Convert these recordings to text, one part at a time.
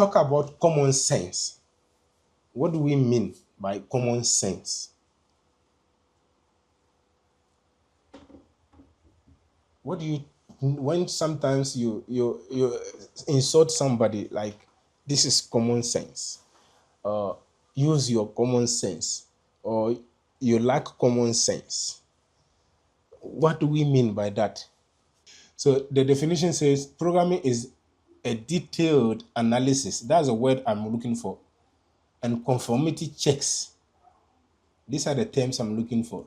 talk about common sense, what do we mean by common sense? What do you, when sometimes you insult somebody like this is common sense, use your common sense, or you lack common sense? What do we mean by that? So the definition says programming is a detailed analysis. That's a word I'm looking for. And conformity checks. These are the terms I'm looking for.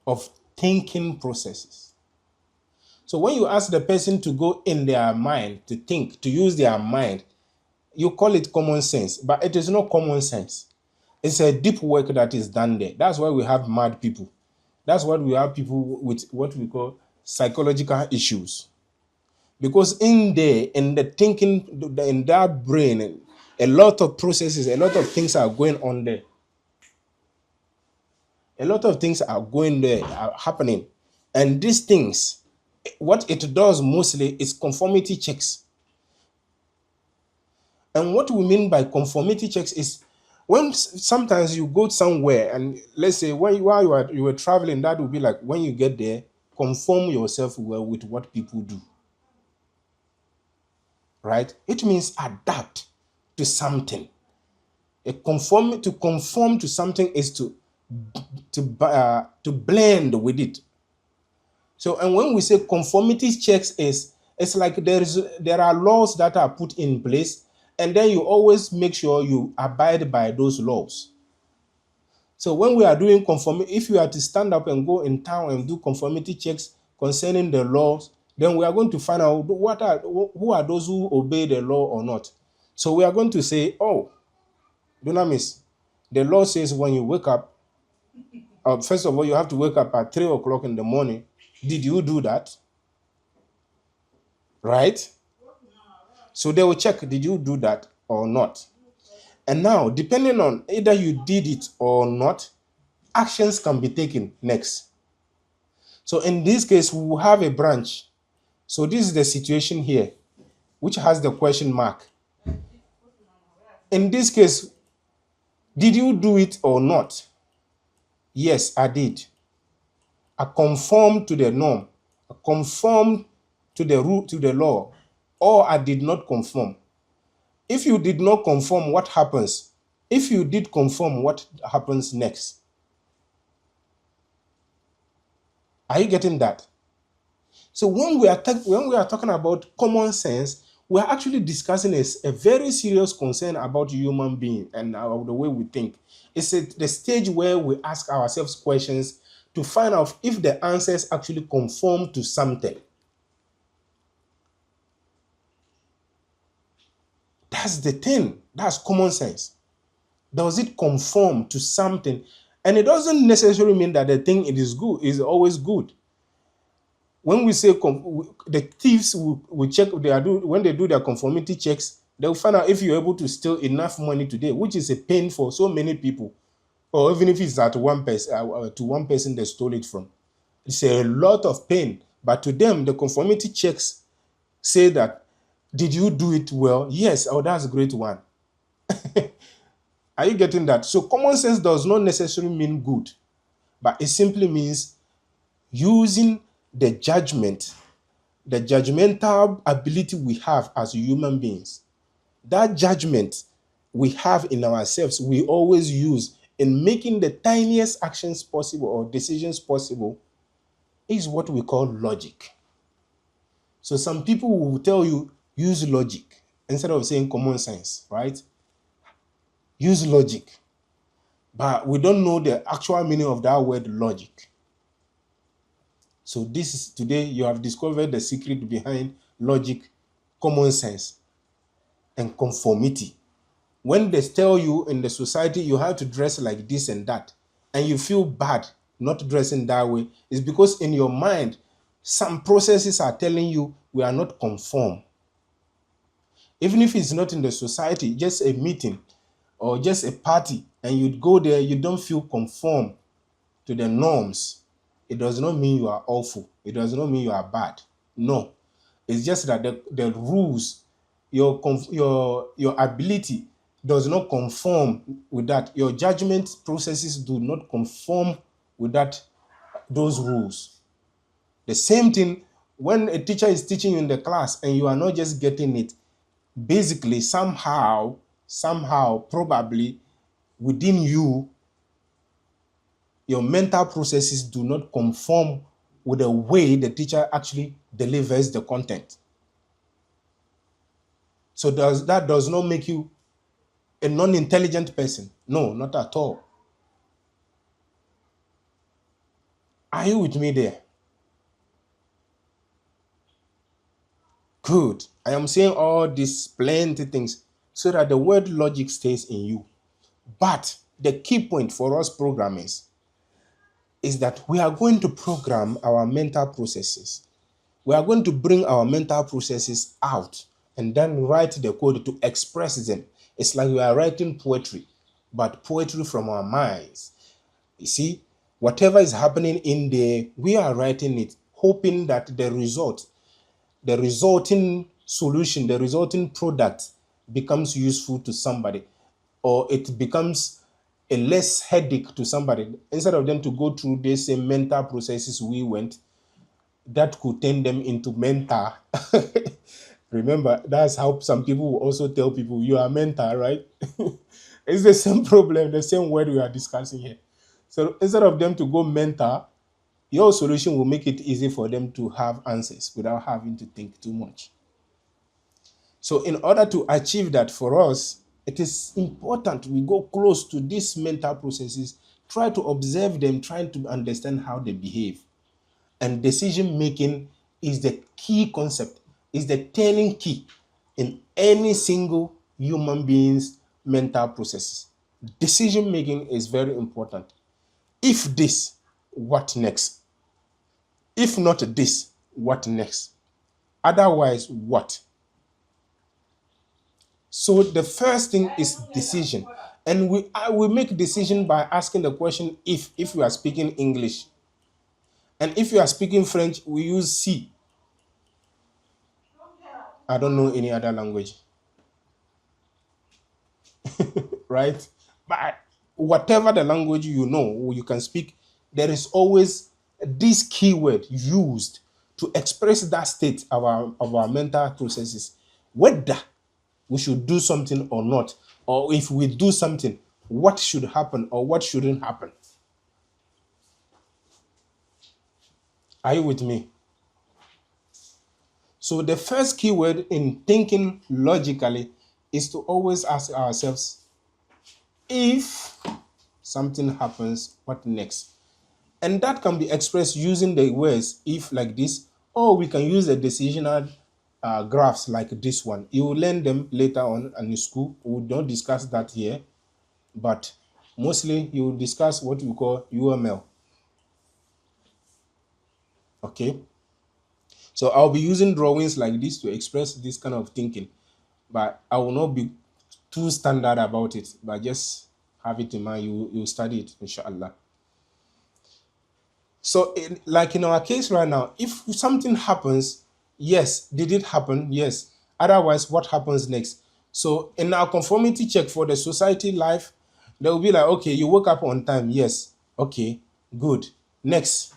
Of thinking processes. So when you ask the person to go in their mind, to think, to use their mind, you call it common sense, but it is not common sense. It's a deep work that is done there. That's why we have mad people. That's why we have people with what we call psychological issues. Because in there, in the thinking, in that brain, a lot of processes, a lot of things are going on there. A lot of things are going there, are happening. And these things, what it does mostly is conformity checks. And what we mean by conformity checks is when sometimes you go somewhere and let's say while you were traveling, that would be like when you get there, conform yourself well with what people do. Right? It means adapt to something. To conform to something is to blend with it. So, and when we say conformity checks, it's like there are laws that are put in place, and then you always make sure you abide by those laws. So when we are doing conformity, if you are to stand up and go in town and do conformity checks concerning the laws, then we are going to find out who are those who obey the law or not. So we are going to say, oh, Dunamis, the law says when you wake up, first of all, you have to wake up at 3 o'clock in the morning. Did you do that? Right? So they will check, did you do that or not? And now, depending on either you did it or not, actions can be taken next. So in this case, we will have a branch. So this is the situation here, which has the question mark. In this case, did you do it or not? Yes, I did. I conformed to the norm. I conformed to the rule, to the law, or I did not conform. If you did not conform, what happens? If you did conform, what happens next? Are you getting that? So when we are talking about common sense, we are actually discussing a very serious concern about human being and the way we think. It's the stage where we ask ourselves questions to find out if the answers actually conform to something. That's the thing. That's common sense. Does it conform to something? And it doesn't necessarily mean that the thing it is good is always good. When we say the thieves will check, when they do their conformity checks, they'll find out if you're able to steal enough money today, which is a pain for so many people, or even if it's at one person to one person they stole it from. It's a lot of pain. But to them, the conformity checks say that, did you do it well? Yes. Oh, that's a great one. Are you getting that? So common sense does not necessarily mean good, but it simply means using the judgmental ability we have as human beings. That judgment we have in ourselves, we always use in making the tiniest actions possible or decisions possible, is what we call logic. So some people will tell you, use logic instead of saying common sense, right? Use logic. But we don't know the actual meaning of that word logic. So this is today you have discovered the secret behind logic, common sense, and conformity. When they tell you in the society you have to dress like this and that, and you feel bad not dressing that way, it's because in your mind, some processes are telling you we are not conform. Even if it's not in the society, just a meeting or just a party, and you go there, you don't feel conform to the norms. It does not mean you are awful. It does not mean you are bad. No. It's just that the rules, your ability does not conform with that. Your judgment processes do not conform with those rules. The same thing when a teacher is teaching you in the class and you are not just getting it, basically somehow, probably within you, your mental processes do not conform with the way the teacher actually delivers the content. So that does not make you a non-intelligent person. No, not at all. Are you with me there? Good. I am saying all these plenty things so that the word logic stays in you. But the key point for us programmers is that we are going to program our mental processes. We are going to bring our mental processes out and then write the code to express them. It's like we are writing poetry, but poetry from our minds. You see, whatever is happening in there, we are writing it, hoping that the resulting solution, the resulting product becomes useful to somebody, or it becomes a less headache to somebody. Instead of them to go through the same mental processes we went, that could turn them into mental. Remember, that's how some people will also tell people you are mental, right? It's the same problem, the same word we are discussing here. So instead of them to go mental, your solution will make it easy for them to have answers without having to think too much. So in order to achieve that for us, it is important we go close to these mental processes, try to observe them, try to understand how they behave. And decision making is the key concept, is the turning key in any single human being's mental processes. Decision making is very important. If this, what next? If not this, what next? Otherwise, what? So the first thing is decision. And we make decision by asking the question if we are speaking English. And if you are speaking French, we use si. I don't know any other language. Right? But whatever the language you know or you can speak, there is always this keyword used to express that state of our mental processes. Whether we should do something or not, or if we do something, what should happen or what shouldn't happen. Are you with me? So the first keyword in thinking logically is to always ask ourselves, if something happens, what next? And that can be expressed using the words if like this, or we can use the decisional graphs like this one. You will learn them later on in school. We don't discuss that here, but mostly you will discuss what we call UML. Okay? So I'll be using drawings like this to express this kind of thinking, but I will not be too standard about it, but just have it in mind. You study it, inshallah. So, like in our case right now, if something happens, yes, did it happen? Yes. Otherwise, what happens next? So, in our conformity check for the society life, they will be like, okay, you woke up on time. Yes. Okay, good. Next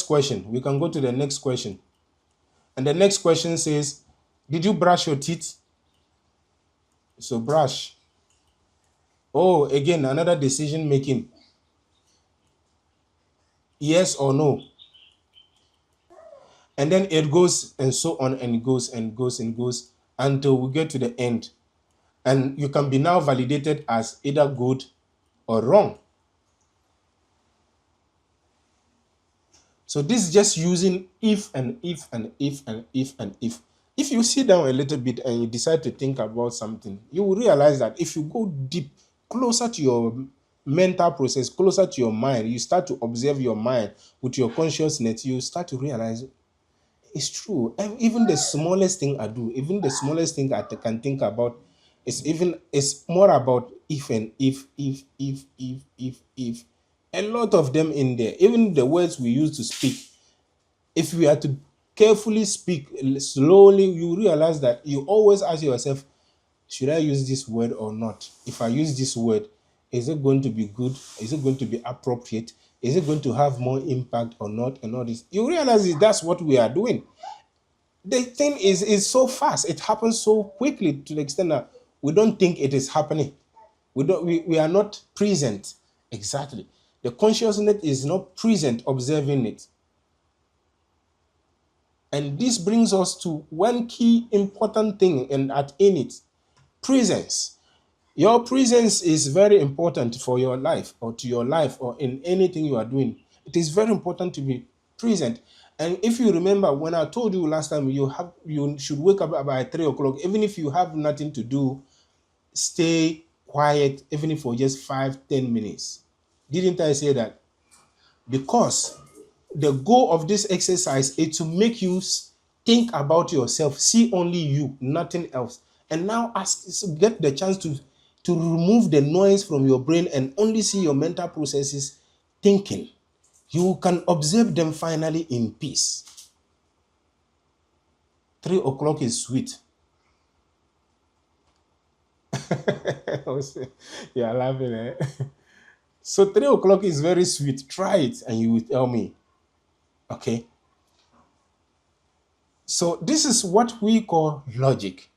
question. We can go to the next question. And the next question says, did you brush your teeth? So, brush. Oh, again, another decision making. Yes or no? And then it goes and so on and goes and goes and goes until we get to the end. And you can be now validated as either good or wrong. So this is just using if and if and if and if and if. If you sit down a little bit and you decide to think about something, you will realize that if you go deep, closer to your mental process, closer to your mind, you start to observe your mind with your consciousness, you start to realize it's true. And even the smallest thing I do, even the smallest thing I can think about, it's more about if and if. A lot of them in there. Even the words we use to speak. If we are to carefully speak slowly, you realize that you always ask yourself, should I use this word or not? If I use this word, is it going to be good? Is it going to be appropriate? Is it going to have more impact or not? And all this. You realize that's what we are doing. The thing is so fast. It happens so quickly to the extent that we don't think it is happening. We are not present. Exactly. The consciousness is not present observing it. And this brings us to one key important thing and at INIT, presence. Your presence is very important for your life or to your life or in anything you are doing. It is very important to be present. And if you remember, when I told you last time, you should wake up by 3 o'clock, even if you have nothing to do, stay quiet, even if for just 5-10 minutes. Didn't I say that? Because the goal of this exercise is to make you think about yourself, see only you, nothing else. And now get the chance to remove the noise from your brain and only see your mental processes thinking. You can observe them finally in peace. 3 o'clock is sweet. You're laughing, eh? So 3 o'clock is very sweet. Try it and you will tell me. Okay. So this is what we call logic.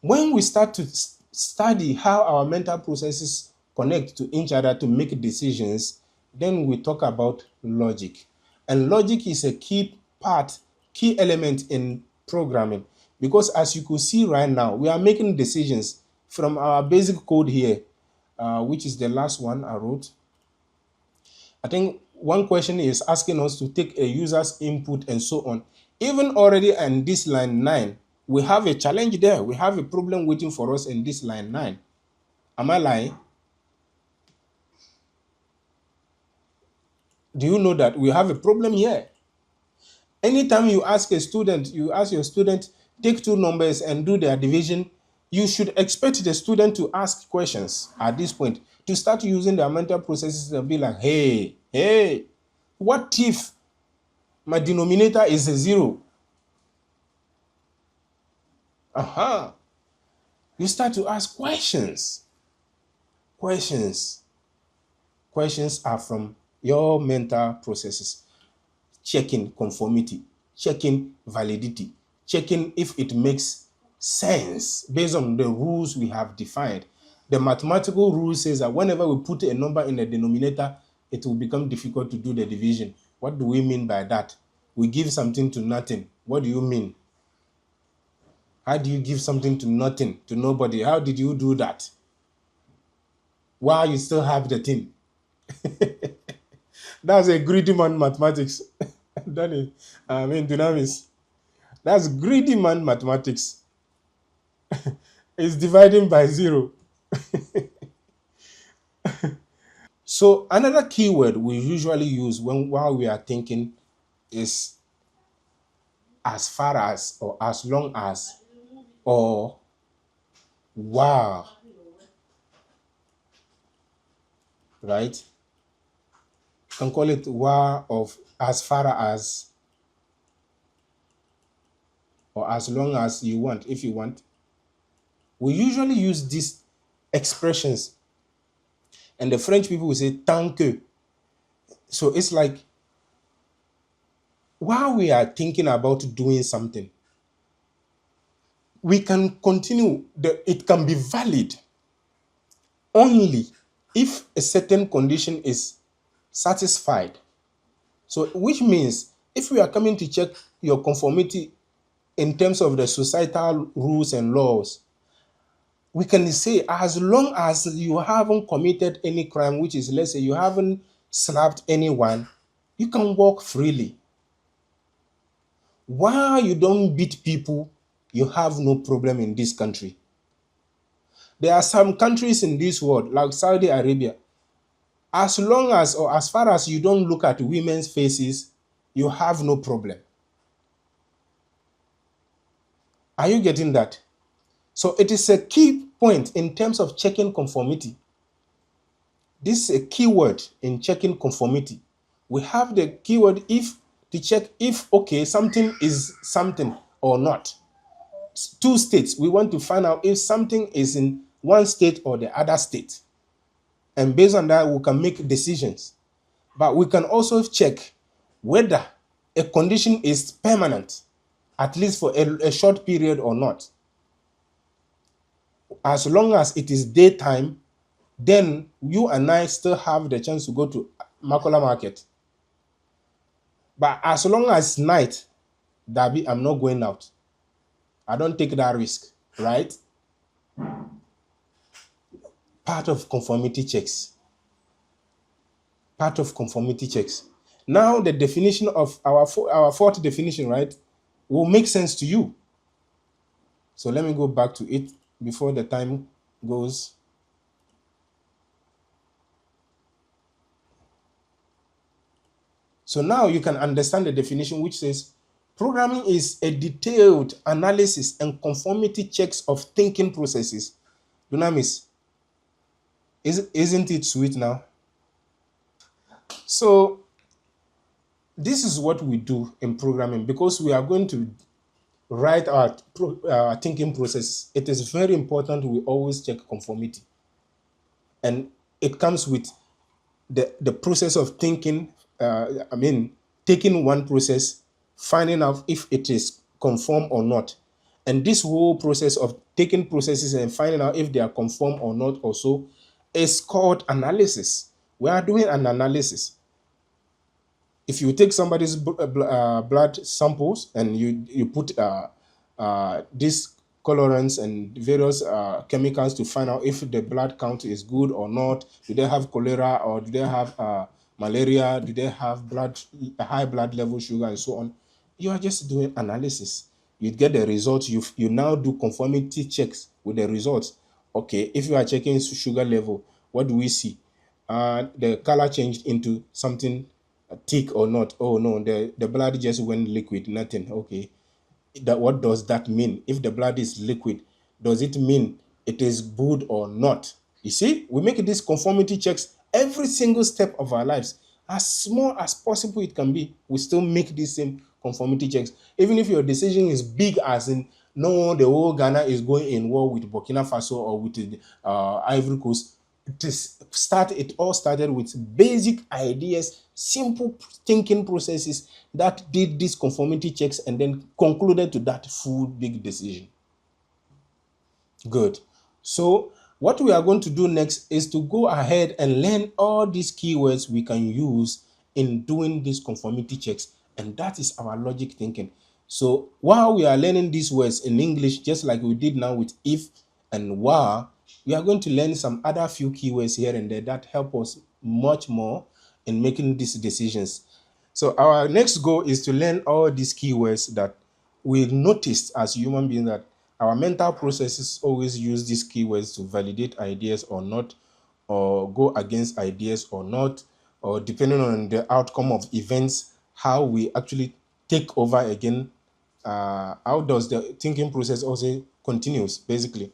When we start to study how our mental processes connect to each other to make decisions, then we talk about logic. And logic is a key element in programming. Because as you could see right now, we are making decisions from our basic code here, which is the last one I wrote. I think one question is asking us to take a user's input and so on. Even already in this line 9, we have a challenge there. We have a problem waiting for us in this line 9. Am I lying? Do you know that we have a problem here? Anytime you ask your student, take two numbers and do their division, you should expect the student to ask questions at this point, to start using their mental processes and be like, hey, what if my denominator is a 0? You start to ask questions. Questions are from your mental processes. Checking conformity, checking validity, checking if it makes sense based on the rules we have defined. The mathematical rule says that whenever we put a number in the denominator, it will become difficult to do the division. What do we mean by that? We give something to nothing. What do you mean? How do you give something to nothing, to nobody? How did you do that? While you still have the thing. That's a greedy man mathematics. That is, dynamics. That's greedy man mathematics. It's dividing by 0. So another keyword we usually use while we are thinking is as far as, or as long as, or wow. Right? You can call it wow of as far as, or as long as you want, if you want. We usually use these expressions. And the French people will say tant que. So it's like, while we are thinking about doing something, we can continue. It can be valid only if a certain condition is satisfied. So which means if we are coming to check your conformity in terms of the societal rules and laws, we can say as long as you haven't committed any crime, which is, let's say, you haven't slapped anyone, you can walk freely. While you don't beat people, you have no problem in this country. There are some countries in this world, like Saudi Arabia, as long as, or as far as you don't look at women's faces, you have no problem. Are you getting that? So it is a key point in terms of checking conformity. This is a keyword in checking conformity. We have the keyword if to check if, okay, something is something or not. Two states, we want to find out if something is in one state or the other state. And based on that, we can make decisions. But we can also check whether a condition is permanent, at least for a short period or not. As long as it is daytime, then you and I still have the chance to go to Makola Market. But as long as night, Dabi, I'm not going out. I don't take that risk, right? Part of conformity checks. Part of conformity checks. Now the definition of our fourth definition, right, will make sense to you. So let me go back to it before the time goes. So now you can understand the definition, which says programming is a detailed analysis and conformity checks of thinking processes. Dunamis, isn't it sweet now? So this is what we do in programming, because we are going to write our thinking process. It is very important we always check conformity. And it comes with the process of thinking, taking one process, finding out if it is conform or not. And this whole process of taking processes and finding out if they are conform or not also is called analysis. We are doing an analysis. If you take somebody's blood samples and you put these colorants and various chemicals to find out if the blood count is good or not, do they have cholera or do they have malaria, do they have high blood level, sugar, and so on, you are just doing analysis. You get the results. You now do conformity checks with the results. Okay, if you are checking sugar level, what do we see? The color changed into something thick or not. Oh no, the blood just went liquid, nothing. Okay, what does that mean? If the blood is liquid, does it mean it is good or not? You see, we make these conformity checks every single step of our lives. As small as possible it can be, we still make these same conformity checks. Even if your decision is big, as in, no, the whole Ghana is going in war with Burkina Faso or with the Ivory Coast. It all started with basic ideas, simple thinking processes that did these conformity checks and then concluded to that full big decision. Good. So what we are going to do next is to go ahead and learn all these keywords we can use in doing these conformity checks, and that is our logic thinking. So while we are learning these words in English, just like we did now with if and while, we are going to learn some other few keywords here and there that help us much more in making these decisions. So our next goal is to learn all these keywords that we noticed as human beings, that our mental processes always use these keywords to validate ideas or not, or go against ideas or not, or depending on the outcome of events, how we actually take over again. How does the thinking process also continues, basically.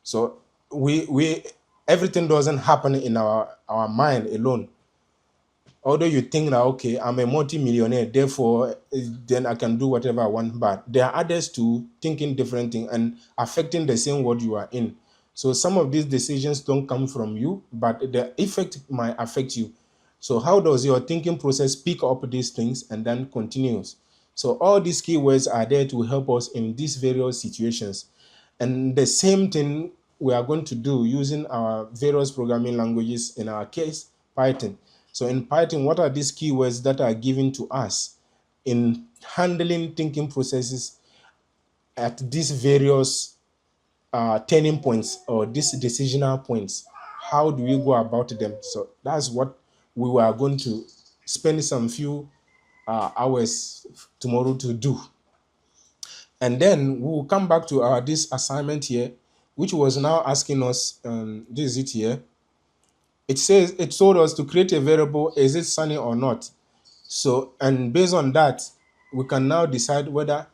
So we everything doesn't happen in our mind alone. Although you think that, okay, I'm a multi-millionaire, therefore then I can do whatever I want, but there are others too thinking different things and affecting the same world you are in. So some of these decisions don't come from you, but the effect might affect you. So how does your thinking process pick up these things and then continues? So all these keywords are there to help us in these various situations. And the same thing we are going to do using our various programming languages, in our case, Python. So in Python, what are these keywords that are given to us in handling thinking processes at these various turning points or these decisional points? How do we go about them? So that's what we are going to spend some few hours tomorrow to do. And then we will come back to our this assignment here, which was now asking us, this is it here. It says, it told us to create a variable, is it sunny or not? So, and based on that, we can now decide whether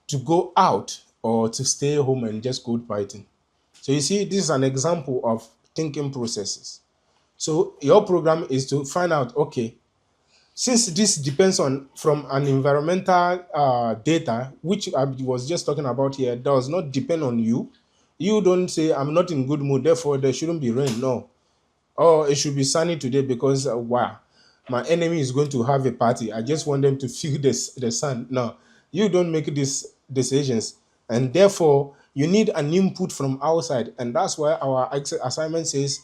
to go out or to stay home and just code Python. So you see, this is an example of thinking processes. So your program is to find out, okay, Since this depends on from an environmental data, which I was just talking about here, does not depend on you. You don't say I'm not in good mood, therefore there shouldn't be rain. No, oh, it should be sunny today because wow, my enemy is going to have a party. I just want them to feel this the sun. No, you don't make these decisions, and therefore you need an input from outside, and that's why our assignment says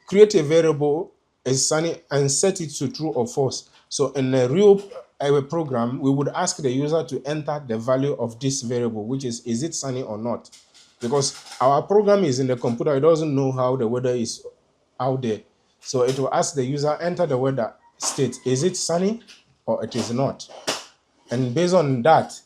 create a variable as sunny and set it to true or false. So in a real program, we would ask the user to enter the value of this variable, which is it sunny or not? Because our program is in the computer, it doesn't know how the weather is out there. So it will ask the user, enter the weather state. Is it sunny or it is not? And based on that,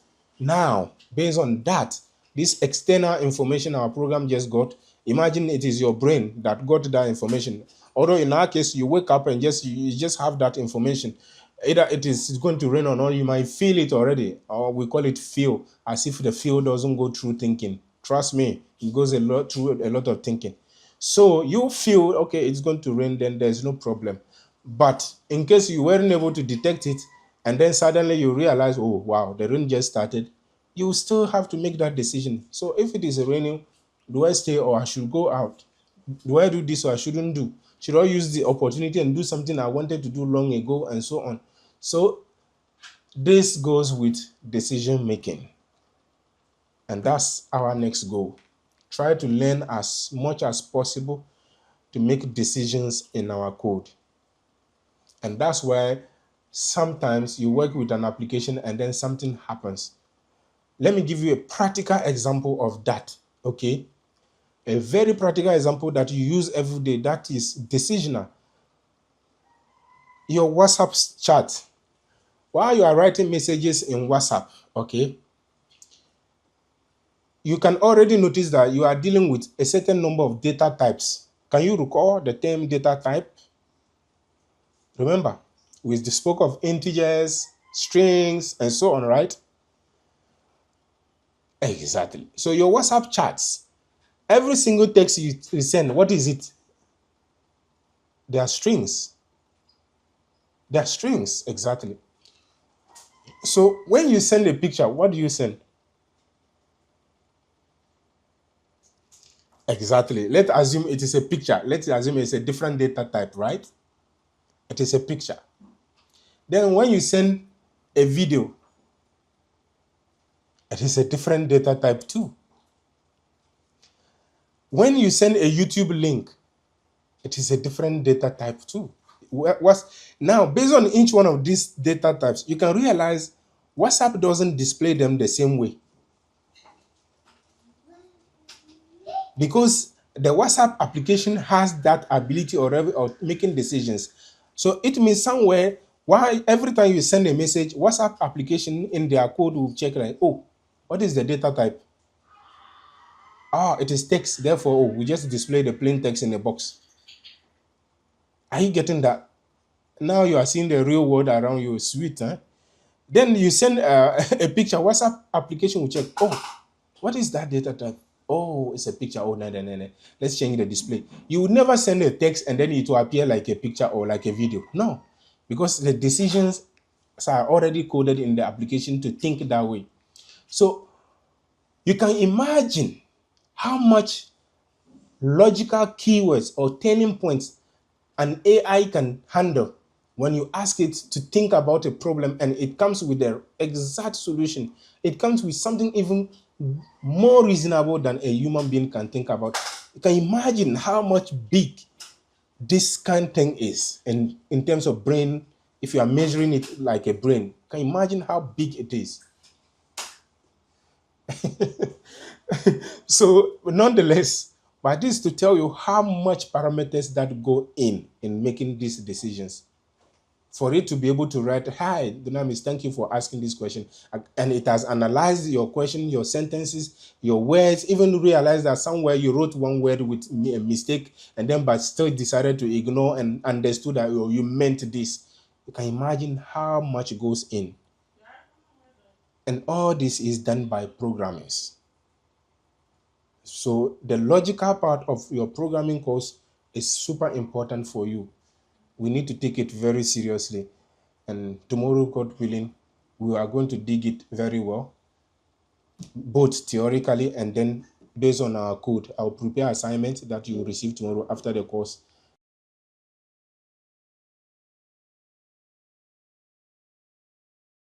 based on that, this external information our program just got, imagine it is your brain that got that information. Although in our case, you wake up and you just have that information. Either it is going to rain or not, you might feel it already, or we call it feel, as if the feel doesn't go through thinking. Trust me, it goes a lot through a lot of thinking. So you feel, okay, it's going to rain, then there's no problem. But in case you weren't able to detect it, and then suddenly you realize, oh, wow, the rain just started, you still have to make that decision. So if it is raining, do I stay or I should go out? Do I do this or I shouldn't do? Should I use the opportunity and do something I wanted to do long ago and so on? So this goes with decision making. And that's our next goal. Try to learn as much as possible to make decisions in our code. And that's why sometimes you work with an application and then something happens. Let me give you a practical example of that, okay? A very practical example that you use every day, that is decisional. Your WhatsApp chat. While you are writing messages in WhatsApp, okay, you can already notice that you are dealing with a certain number of data types. Can you recall the term data type? Remember, we spoke of integers, strings, and so on, right? Exactly. So your WhatsApp chats, every single text you send, what is it? They are strings. They are strings, exactly. So when you send a picture, what do you send? Exactly. Let's assume it is a picture. Let's assume it's a different data type, right? It is a picture. Then when you send a video, it is a different data type too. When you send a YouTube link, it is a different data type too. Now, based on each one of these data types, you can realize WhatsApp doesn't display them the same way. Because the WhatsApp application has that ability of making decisions. So it means somewhere, why every time you send a message, WhatsApp application in their code will check like, oh, what is the data type? Ah, it is text. Therefore, oh, we just display the plain text in a box. Are you getting that? Now you are seeing the real world around you. Sweet, huh? Then you send a picture. WhatsApp application will check. Oh, what is that data type? Oh, it's a picture. Oh, no, no, no, no. Let's change the display. You would never send a text and then it will appear like a picture or like a video. No, because the decisions are already coded in the application to think that way. So you can imagine how much logical keywords or turning points an AI can handle when you ask it to think about a problem and it comes with the exact solution. It comes with something even more reasonable than a human being can think about. You can imagine how much big this kind of thing is in terms of brain, if you are measuring it like a brain. Can you imagine how big it is? So, nonetheless, but this is to tell you how much parameters that go in making these decisions. For it to be able to write, hi, Dunamis, thank you for asking this question. And it has analyzed your question, your sentences, your words, even realized that somewhere you wrote one word with a mistake and then but still decided to ignore and understood that oh, you meant this. You can imagine how much goes in. And all this is done by programmers. So the logical part of your programming course is super important for you. We need to take it very seriously. And tomorrow, God willing, we are going to dig it very well, both theoretically and then based on our code. I'll prepare assignments that you will receive tomorrow after the course.